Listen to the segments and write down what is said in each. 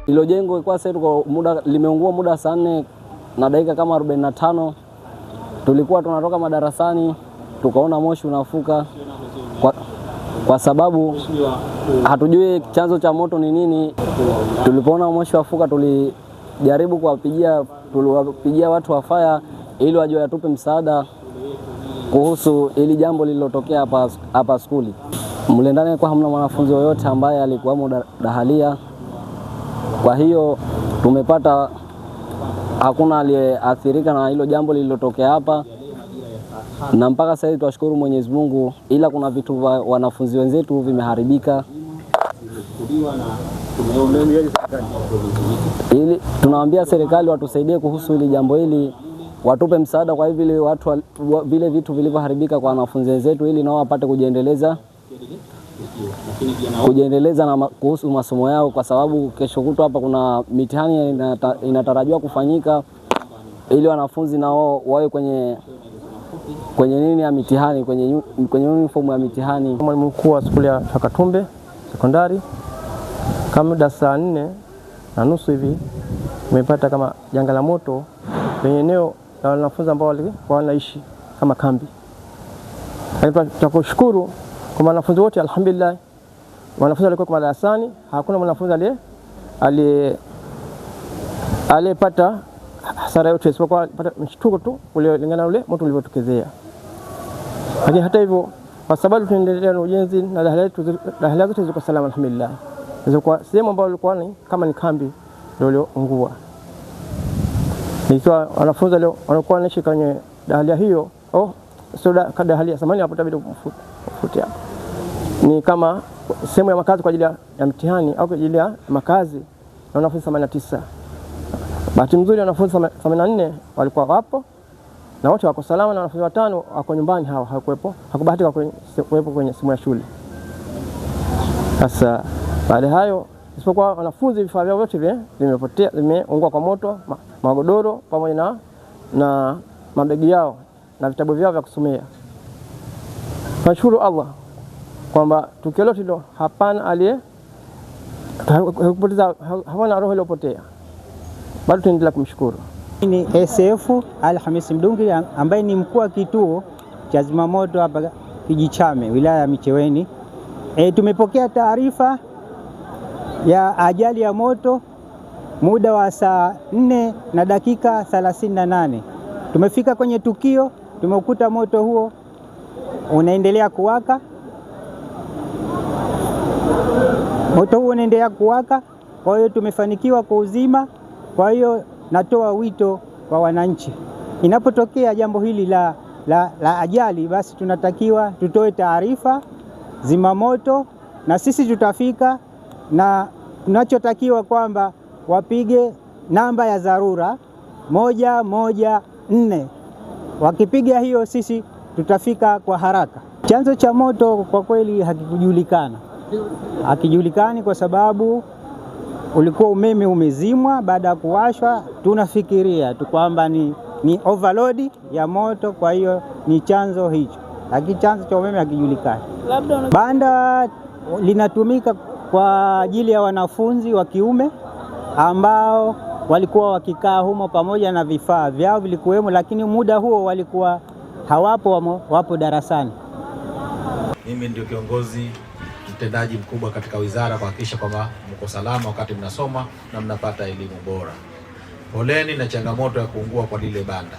Hilo jengo kwa sasa kwa muda limeungua muda saa 4 na dakika kama 45. Tulikuwa tunatoka madarasani tukaona moshi unafuka kwa sababu hatujui chanzo cha moto ni nini. Tulipoona moshi unafuka tulijaribu kuwapigia watu wa fire ili waje watupe msaada kuhusu ili jambo lililotokea hapa skuli. Mle ndani kwa hamna mwanafunzi yoyote ambaye alikuwa dahalia. Kwa hiyo tumepata hakuna aliyeathirika na hilo jambo lililotokea hapa, na mpaka sasa tunashukuru Mwenyezi Mungu, ila kuna vitu vya wanafunzi wenzetu vimeharibika. Ili tunawaambia serikali watusaidie kuhusu hili jambo hili, watupe msaada kwa hivi vile vitu vilivyoharibika kwa wanafunzi wenzetu, ili nao wapate kujiendeleza na kuhusu masomo yao, kwa sababu kesho kutwa hapa kuna mitihani inatarajiwa kufanyika, ili wanafunzi nao wawe kwenye nini ya mitihani, kwenye uniform ya mitihani. Mwalimu mkuu wa shule ya Katumbe sekondari, kama saa 4:30 hivi tumepata kama janga la moto kwenye eneo la wanafunzi ambao walikuwa wanaishi kama kambi. Tunakushukuru kwa wanafunzi wote, alhamdulillah. Wanafunzi walikuwa kwa darasani, hakuna mwanafunzi aliyepata hasara yote, isipokuwa pata mshtuko tu ulingana na ule moto ulivyotokezea. Lakini hata hivyo, kwa sababu tunaendelea na ujenzi na dahalia zote ziko salama, alhamdulillah. Zilikuwa sehemu ambayo ilikuwa kama ni kambi ndio iliyoungua. Nikiwa wanafunzi leo wanakuwa wanaishi kwenye dahalia hiyo, sio dahalia samani hapo, tabidi kufutia hapo. Ni kama sehemu ya makazi kwa ajili ya mtihani au kwa ajili ya makazi, na wanafunzi 89. Bahati nzuri wanafunzi 84 walikuwa hapo na wote wako salama, na wanafunzi 5 wako nyumbani, hakubahatika kuwepo kwenye simu ya shule. Sasa baada hayo, isipokuwa wanafunzi vifaa vyao vyote vimepotea, vimeungua kwa moto, magodoro pamoja na mabegi yao na vitabu vyao vya kusomea. Tunashukuru Allah kwamba tukio lote hilo hapana hawana roho iliyopotea. Bado tunaendelea kumshukuru. Ni SF Alhamisi Mdungi ambaye ni mkuu wa kituo cha zimamoto hapa Kijichame, wilaya ya Micheweni. Tumepokea taarifa ya ajali ya moto muda wa saa 4 na dakika 38. Tumefika kwenye tukio, tumeukuta moto huo unaendelea kuwaka. Moto huo unaendelea kuwaka, kwa hiyo tumefanikiwa kuuzima. Kwa hiyo natoa wito kwa wananchi, inapotokea jambo hili la ajali, basi tunatakiwa tutoe taarifa zimamoto, na sisi tutafika, na tunachotakiwa kwamba wapige namba ya dharura 114. Wakipiga hiyo, sisi tutafika kwa haraka. Chanzo cha moto kwa kweli hakijulikani kwa sababu ulikuwa umeme umezimwa. Baada ya kuwashwa, tunafikiria tu kwamba ni overload ya moto, kwa hiyo ni chanzo hicho, lakini chanzo cha umeme hakijulikani. Banda linatumika kwa ajili ya wanafunzi wa kiume ambao walikuwa wakikaa humo pamoja na vifaa vyao vilikuwemo, lakini muda huo walikuwa hawapo, wapo darasani. Mimi ndio kiongozi mtendaji mkubwa katika wizara kuhakikisha kwamba mko salama wakati mnasoma na mnapata elimu bora. Poleni na changamoto ya kuungua kwa lile banda.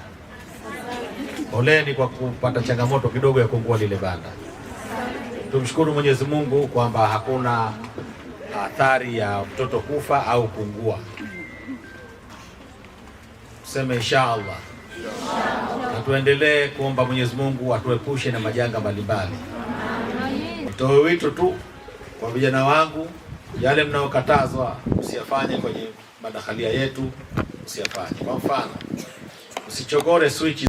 Poleni kwa kupata changamoto kidogo ya kuungua lile banda. Tumshukuru Mwenyezi Mungu kwamba hakuna athari ya mtoto kufa au kuungua. Tuseme inshallah. Na tuendelee kuomba Mwenyezi Mungu atuepushe na majanga mbalimbali. Nitoe wito tu kwa vijana wangu, yale mnaokatazwa usiyafanye kwenye madakhalia yetu, usiyafanye. Kwa mfano, usichogore switch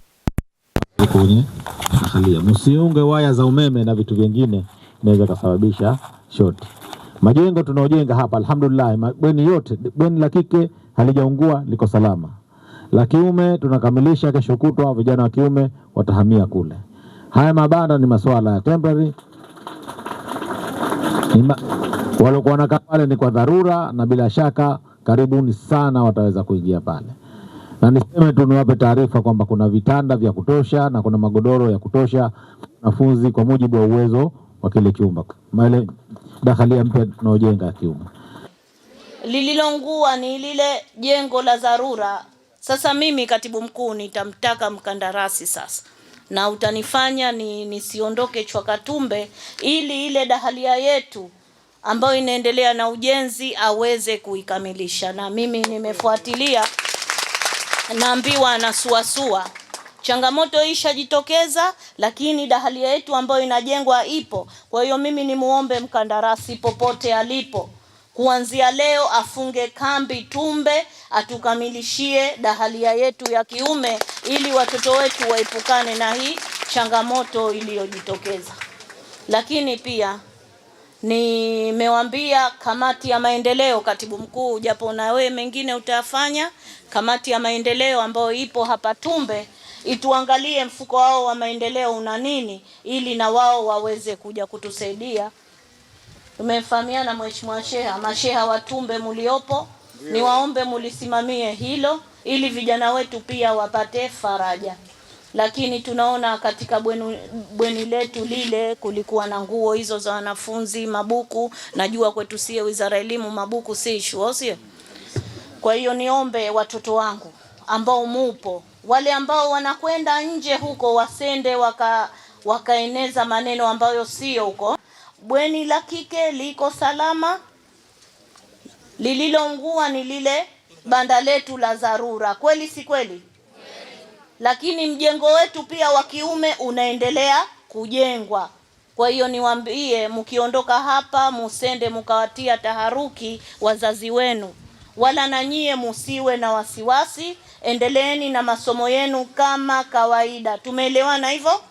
kwenye dakhalia, msiunge waya za umeme na vitu vingine inaweza kusababisha short. Majengo tunaojenga hapa alhamdulillah, bweni yote, bweni la kike halijaungua, liko salama. La kiume tunakamilisha kesho kutwa, vijana wa kiume watahamia kule. Haya mabanda ni masuala ya temporary. Walikuwa wanakaa pale ni kwa dharura, na bila shaka karibuni sana wataweza kuingia pale. Na niseme tu niwape taarifa kwamba kuna vitanda vya kutosha na kuna magodoro ya kutosha wanafunzi kwa mujibu wa uwezo wa kile chumba. Maana dakhalia mpya tunaojenga kiumba. Lililoungua ni lile jengo la dharura. Sasa mimi katibu mkuu nitamtaka mkandarasi sasa, na utanifanya nisiondoke Chwakatumbe, ili ile dahalia yetu ambayo inaendelea na ujenzi aweze kuikamilisha. Na mimi nimefuatilia, naambiwa na suasua changamoto ishajitokeza, lakini dahalia yetu ambayo inajengwa ipo. Kwa hiyo mimi nimuombe mkandarasi popote alipo, kuanzia leo afunge kambi Tumbe, atukamilishie dahalia yetu ya kiume, ili watoto wetu waepukane na hii changamoto iliyojitokeza. Lakini pia nimewambia kamati ya maendeleo, katibu mkuu, japo na wewe mengine utafanya, kamati ya maendeleo ambayo ipo hapa Tumbe ituangalie mfuko wao wa maendeleo una nini, ili na wao waweze kuja kutusaidia. Tumefahamiana Mheshimiwa Sheha, masheha wa Tumbe muliopo, niwaombe mulisimamie hilo ili vijana wetu pia wapate faraja. Lakini tunaona katika bweni letu lile kulikuwa na nguo hizo za wanafunzi, mabuku. Najua kwetu sie Wizara ya Elimu mabuku si issue, sio? Kwa hiyo niombe watoto wangu ambao mupo, wale ambao wanakwenda nje huko wasende wakaeneza maneno ambayo sio huko. Bweni la kike liko salama, lililoungua ni lile banda letu la dharura. Kweli si kweli? Lakini mjengo wetu pia wa kiume unaendelea kujengwa. Kwa hiyo niwaambie, mkiondoka hapa musende mkawatia taharuki wazazi wenu, wala na nyie musiwe na wasiwasi. Endeleeni na masomo yenu kama kawaida. Tumeelewana hivyo?